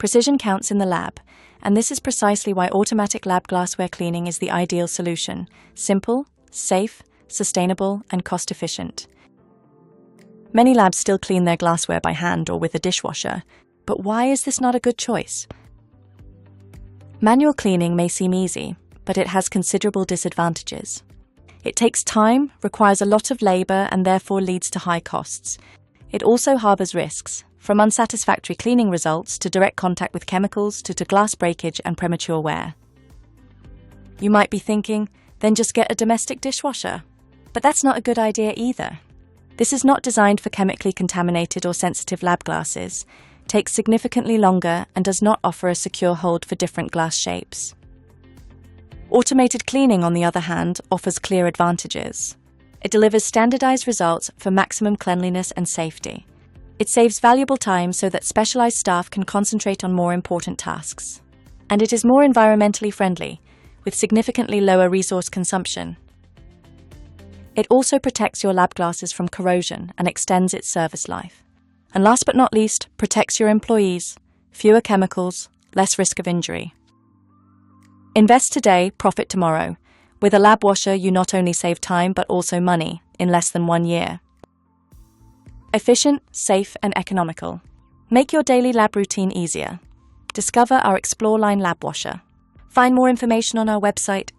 Precision counts in the lab, and this is precisely why automatic lab glassware cleaning is the ideal solution. Simple, safe, sustainable, and cost-efficient. Many labs still clean their glassware by hand or with a dishwasher, but why is this not a good choice? Manual cleaning may seem easy, but it has considerable disadvantages. It takes time, requires a lot of labor, and therefore leads to high costs. It also harbors risks, from unsatisfactory cleaning results to direct contact with chemicals to glass breakage and premature wear. You might be thinking, then just get a domestic dishwasher. But that's not a good idea either. This is not designed for chemically contaminated or sensitive lab glasses, takes significantly longer, and does not offer a secure hold for different glass shapes. Automated cleaning, on the other hand, offers clear advantages. It delivers standardized results for maximum cleanliness and safety. It saves valuable time so that specialized staff can concentrate on more important tasks. And it is more environmentally friendly, with significantly lower resource consumption. It also protects your lab glasses from corrosion and extends its service life. And last but not least, protects your employees, fewer chemicals, less risk of injury. Invest today, profit tomorrow. With a lab washer, you not only save time but also money in less than 1 year. Efficient, safe, and economical. Make your daily lab routine easier. Discover our Explore line lab washer. Find more information on our website